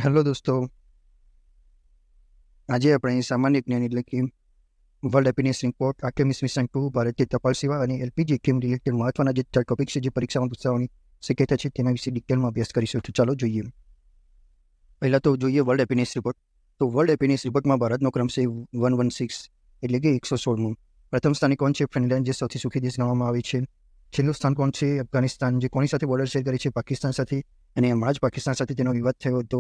Hello દોસ્તો, આજે આપણે સામાન્ય જ્ઞાન એટલે કે વર્લ્ડ હેપીનેસ રિપોર્ટ, આર્ટેમિસ મિશન 2, ભારતીય ટપાલ સેવા અને એલપીજી સ્કીમ રિલેટેડ મહત્વના જે 4 ટોપિક છે જે પરીક્ષામાં પૂછાવાની શક્યતા છે તેના વિશે ડિટેલમાં અભ્યાસ કરીશું. તો ચાલો જોઈએ. પહેલાં તો જોઈએ વર્લ્ડ હેપીનેસ રિપોર્ટ. તો વર્લ્ડ હેપીનેસ રિપોર્ટમાં ભારતનો ક્રમ છે 116 એટલે કે 116મો. પ્રથમ સ્થાને કોણ છે? ફિનલેન્ડ, જે સૌથી સુખી દેશ ગણવામાં આવે છે. છેલ્લું સ્થાન કોણ છે? અફઘાનિસ્તાન, જે કોની સાથે બોર્ડર શેર કરે છે? પાકિસ્તાન સાથે. અને હમણાં જ પાકિસ્તાન સાથે તેનો વિવાદ થયો હતો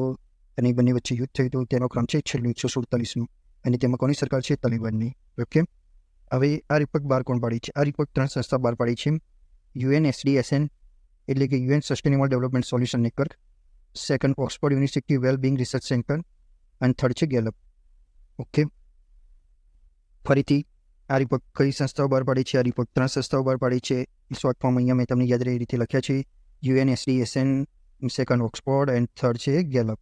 અને બંને વચ્ચે યુદ્ધ થયું હતું. તેનો ક્રમ છે છેલ્લું 147મો અને તેમાં કોની સરકાર છે? તાલિબાનની. ઓકે, હવે આ રિપોર્ટ બહાર કોણ પાડી છે? આ રિપોર્ટ 3 સંસ્થા બહાર પાડી છે. UNSDSN એટલે કે UN sustainable development solution network, second Oxford university wellbeing research centre અને થર્ડ છે ગેલપ. ઓકે, ફરીથી આ રિપોર્ટ કઈ સંસ્થાઓ બહાર પાડી છે? આ રિપોર્ટ 3 સંસ્થાઓ બહાર પાડી છે. શોર્ટ ફોર્મ અહીંયા મેં તમને યાદ રહે એ રીતે લખ્યા છે. UNSDSN, second Oxford and third છે ગેલપ.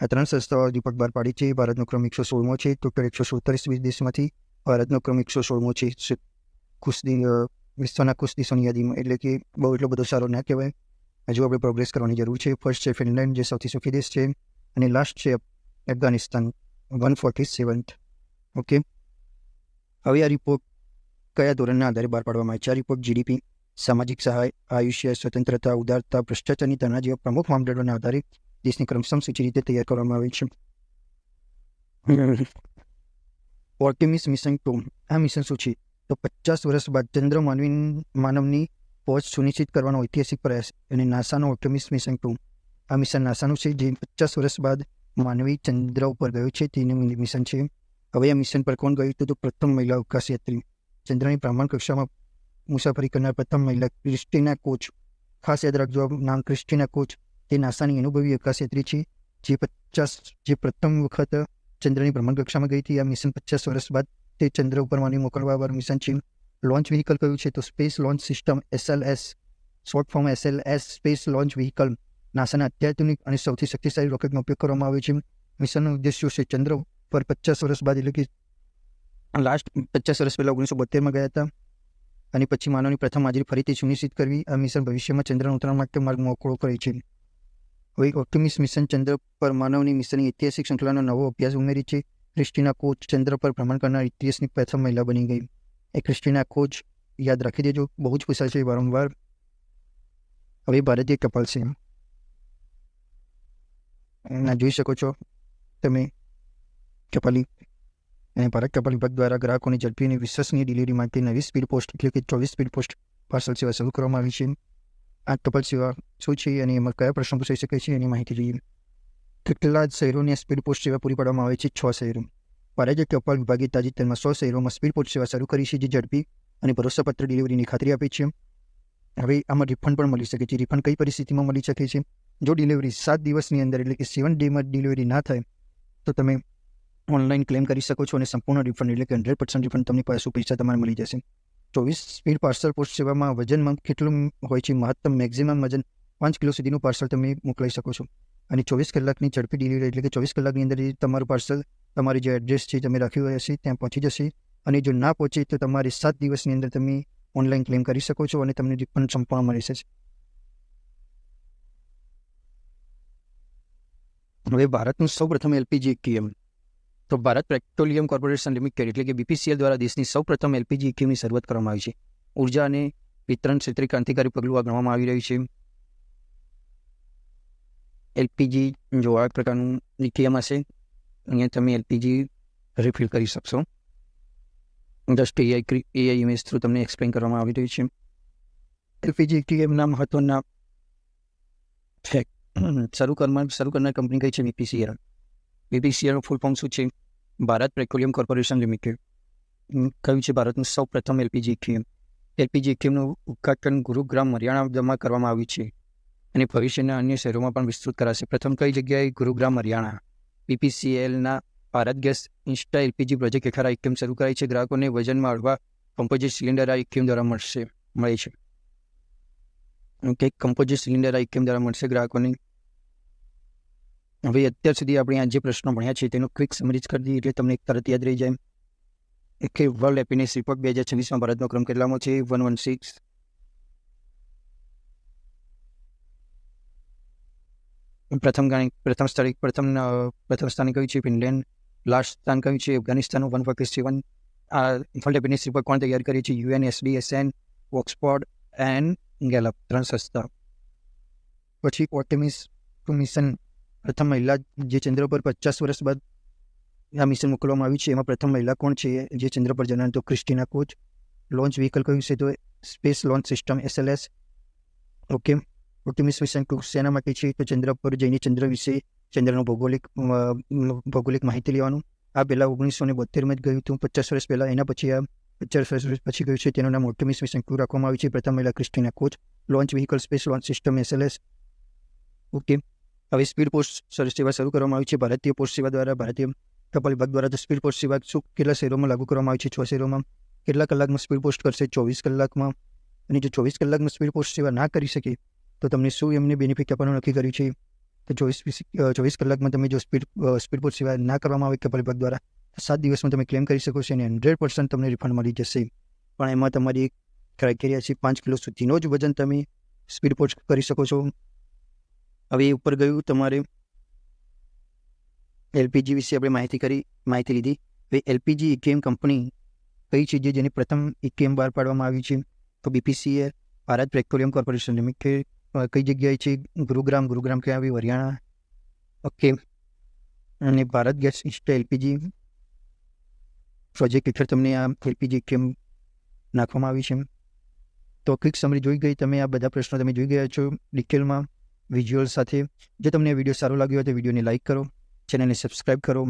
આ 3 સંસ્થાઓ રિપોર્ટ બહાર પાડી છે. ભારતનો ક્રમ 116મો છે. ટોટલ 147 દેશમાંથી ભારતનો ક્રમ 116મો છે વિશ્વના ખુશ દેશોની યાદીમાં. એટલે કે બહુ એટલો બધો સારો ના કહેવાય. હજુ આપણે પ્રોગ્રેસ કરવાની જરૂર છે. ફર્સ્ટ છે ફિનલેન્ડ, જે સૌથી સુખી દેશ છે, અને લાસ્ટ છે અફઘાનિસ્તાન, 147th. ઓકે, હવે આ રિપોર્ટ કયા ધોરણના આધારે બહાર પાડવામાં આવે છે? આ રિપોર્ટ GDP, સામાજિક સહાય, આયુષ્ય, સ્વતંત્રતા, ઉદારતા, ભ્રષ્ટાચારની તરણા જેવા પ્રમુખ માપદંડોના આધારે દેશની ક્રમસમ સૂચિ રીતે તૈયાર કરવામાં આવે છે. આર્ટેમિસ મિશન 2, આ મિશન શું છે? તો 50 વર્ષ બાદ ચંદ્ર માનવની પહોંચ સુનિશ્ચિત કરવાનો ઐતિહાસિક પ્રયાસ. અને નાસાનો આર્ટેમિસ મિશન 2, આ મિશન નાસાનું છે, જે 50 વર્ષ બાદ માનવી ચંદ્ર ઉપર ગયો છે તેનું મિશન છે. હવે આ મિશન પર કોણ ગયું હતું? તો પ્રથમ મહિલા અવકાશયાત્રી, ચંદ્રની ભ્રમણ કક્ષામાં મુસાફરી કરનાર પ્રથમ મહિલા ક્રિસ્ટીના કોચ. ખાસ યાદ રાખજો નામ, ક્રિસ્ટીના કોચ. તે નાસાની અનુભવી અવકાશયાત્રી છે જે પ્રથમ વખત ચંદ્રની ભ્રમણ કક્ષામાં ગઈ હતી. આ મિશન 50 વર્ષ બાદ તે ચંદ્ર ઉપર માનવી મોકલવાવાળું મિશન છે. લોન્ચ વ્હીકલ કયું છે? તો space launch system, SLS, short form SLS, space launch vehicle. નાસાના અત્યાધુનિક અને સૌથી શક્તિશાળી રોકેટનો ઉપયોગ કરવામાં આવે છે. મિશનનો ઉદ્દેશ્ય છે ચંદ્ર પર 50 વર્ષ બાદ, એટલે કે લાસ્ટ 50 વર્ષ પહેલાં 1972માં ગયા હતા, અને પછી માનવની પ્રથમ હાજરી ફરીથી સુનિશ્ચિત કરવી. આ મિશન ભવિષ્યમાં ચંદ્રના ઉતરાણ માટે માર્ગ મોકળો કરે છે. હવે આર્ટેમિસ મિશન ચંદ્ર પર માનવની મિશનની ઐતિહાસિક શૃંખલાનો નવો અભ્યાસ ઉમેરી છે. ક્રિસ્ટીના કોચ ચંદ્ર પર ભ્રમણ કરનાર ઇતિહાસની પ્રથમ મહિલા બની ગઈ. એ ક્રિસ્ટીના કોચ યાદ રાખી દેજો, બહુ જ પૂછાય છે વારંવાર. હવે ભારતીય ટપાલ સેવા, જોઈ શકો છો તમે ટપાલી અને ભારત ટપાલ વિભાગ દ્વારા ગ્રાહકોની ઝડપી અને વિશ્વસનીય ડિલિવરી માટે નવી સ્પીડ પોસ્ટ એટલે કે 24 સ્પીડ પોસ્ટ પાર્સલ સેવા શરૂ કરવામાં આવી છે. આ ટપાલ સેવા શું છે અને એમાં કયા પ્રશ્નો પૂછાઈ શકે છે એની માહિતી જોઈએ. કેટલા શહેરોની સ્પીડ પોસ્ટ સેવા પૂરી પાડવામાં આવે છે? 6 શહેરો. ભારતીય ટપાલ વિભાગે તાજેતરમાં 100 શહેરોમાં સ્પીડ પોસ્ટ સેવા શરૂ કરી છે, જે ઝડપી અને ભરોસાપાત્ર ડિલિવરીની ખાતરી આપે છે. હવે આમાં રિફંડ પણ મળી શકે છે. રિફંડ કઈ પરિસ્થિતિમાં મળી શકે છે? જો ડિલિવરી 7 દિવસની અંદર એટલે કે 7 ડેમાં ડિલિવરી ના થાય તો તમે ઓનલાઈન ક્લેમ કરી શકો છો અને સંપૂર્ણ રિફંડ એટલે કે 100% રિફંડ તમને પાછું પૈસા તમારે મળી જશે. 24 સ્પીડ પાર્સલ પોસ્ટ સેવામાં વજનમાં કેટલું હોય છે? મહત્તમ મેક્સિમમ વજન 5 કિલો સુધીનું પાર્સલ તમે મોકલાઈ શકો છો. અને 24 કલાકની ઝડપી ડિલિવરી એટલે કે 24 કલાકની અંદર તમારું પાર્સલ તમારી જે એડ્રેસ છે તમે રાખ્યું હશે ત્યાં પહોંચી જશે. અને જો ના પહોંચે તો તમારે 7 દિવસની અંદર તમે ઓનલાઈન ક્લેમ કરી શકો છો અને તમને રિફંડ સંપૂર્ણ મળી જશે. હવે ભારતનું સૌપ્રથમ LPG સ્કીમ. તો ભારત પેટ્રોલિયમ કોર્પોરેશન લિમિટેડ એટલે કે BPCL દ્વારા દેશની સૌપ્રથમ LPG સ્કીમની શરૂઆત કરવામાં આવી છે. ઉર્જા અને વિતરણ ક્ષેત્રે ક્રાંતિકારી પગલું આ ગણવામાં આવી રહ્યું છે. LPG જો આ પ્રકારનું સ્કીમ હશે, અહીંયા તમે LPG રિફિલ કરી શકશો. જસ્ટ AI ઇમેજ થ્રુ તમને એક્સપ્લેન કરવામાં આવી રહ્યું છે. LPG સ્કીમના મહત્વના ફેક્ટ. શરૂ કરનાર કંપની કઈ છે? BPCL. BPCL ફૂલ ફોર્મ શું છે? Bharat petroleum corporation limited. કયું છે ભારતનું સૌ પ્રથમ LPG સ્કીમ? LPG સ્કીમનું ઉદ્ઘાટન ગુરુગ્રામ, હરિયાણામાં કરવામાં આવ્યું છે અને ભવિષ્યના અન્ય શહેરોમાં પણ વિસ્તૃત કરાશે. પ્રથમ કઈ જગ્યાએ? ગુરુગ્રામ, હરિયાણા. BPCLના Bharat gas insta LPG project હેઠળ આ સ્કીમ શરૂ કરાઈ છે. ગ્રાહકોને વજનમાં હળવા કમ્પોઝિટ સિલિન્ડર આ સ્કીમ દ્વારા મળે છે. ઓકે, કમ્પોઝિટ સિલિન્ડર આ સ્કીમ દ્વારા મળશે ગ્રાહકોને. હવે અત્યાર સુધી આપણે આ જે પ્રશ્નો ભણ્યા છે તેનું ક્વિક સમરી કરી દઈએ એટલે તમને તરત યાદ રહી જાય કે વર્લ્ડ હેપીનેસ રિપોર્ટ 2026માં ભારતનો ક્રમ કેટલામો છે? 116. પ્રથમ સ્થાને કયું છે ફિનલેન્ડ, લાસ્ટ સ્થાન કયું છે અફઘાનિસ્તાનનું 147. આ ઇન્ફોલ હેપીનેસ રિપોર્ટ કોણ તૈયાર કરી છે? UNSDSN, ઓક્સફોર્ડ એન્ડ ગેલપ, 3 સંસ્થા. પછી આર્ટેમિસ મિશન, પ્રથમ મહિલા જે ચંદ્ર પર 50 વર્ષ બાદ આ મિશન મોકલવામાં આવ્યું છે. એમાં પ્રથમ મહિલા કોણ છે જે ચંદ્ર પર જનાર? તો ક્રિસ્ટીના કોચ. લોન્ચ વ્હીકલ કયું છે? તો space launch system SLS. Okay. Artemis mission શેના માટે છે? તો ચંદ્ર પર જઈને ચંદ્ર વિશે, ચંદ્રનું ભૌગોલિક માહિતી લેવાનું. આ પહેલાં 1972માં જ ગયું હતું, 50 વર્ષ પહેલાં. એના પછી આ 50 વર્ષ પછી ગયું છે. તેનું નામ આર્ટેમિસ મિશન ટુ રાખવામાં આવ્યું છે. પ્રથમ મહિલા Christina coach. Launch vehicle space launch system SLS. Okay. હવે સ્પીડ પોસ્ટ સેવા શરૂ કરવામાં આવી છે ભારતીય પોસ્ટ સેવા દ્વારા, ભારતીય ટપાલ વિભાગ દ્વારા. તો સ્પીડ પોસ્ટ સેવા કેટલા શહેરોમાં લાગુ કરવામાં આવી છે? 6 શહેરોમાં. કેટલા કલાકમાં સ્પીડ પોસ્ટ કરશે? 24 કલાકમાં. અને જો 24 કલાકમાં સ્પીડ પોસ્ટ સેવા ના કરી શકે તો તમને શું એમને બેનિફિટ આપવાનું નક્કી કર્યું છે? તો 24 કલાકમાં તમે જો સ્પીડ પોસ્ટ સેવા ના કરવામાં આવે ટપાલ વિભાગ દ્વારા, તો 7 દિવસમાં તમે ક્લેમ કરી શકો છો અને 100% તમને રિફંડ મળી જશે. પણ એમાં તમારી એક ક્રાઇટેરિયા છે, 5 કિલો સુધીનો જ વજન તમે સ્પીડ પોસ્ટ કરી શકો છો. હવે એ ઉપર ગયું તમારે LPG વિશે આપણે માહિતી લીધી. હવે LPG ઇકેમ કંપની કઈ છે જેની પ્રથમ ઇકેમ બહાર પાડવામાં આવી છે? તો BPCL, Bharat petroleum corporation limited. કઈ જગ્યાએ છે? ગુરુગ્રામ ક્યાં આવ્યું? હરિયાણા. ઓકે. અને Bharat gas insta LPG project હેઠળ તમને આ LPG ઇકેમ નાખવામાં આવી છે. તો ક્વિક સમરી જોઈ ગઈ તમે. આ બધા પ્રશ્નો તમે જોઈ ગયા છો ડિટેલમાં વિઝ્યુઅલ સાથે. જો તમને આ વિડીયો સારો લાગ્યો હોય તો વિડીયોને લાઇક કરો, ચેનલને સબસ્ક્રાઈબ કરો.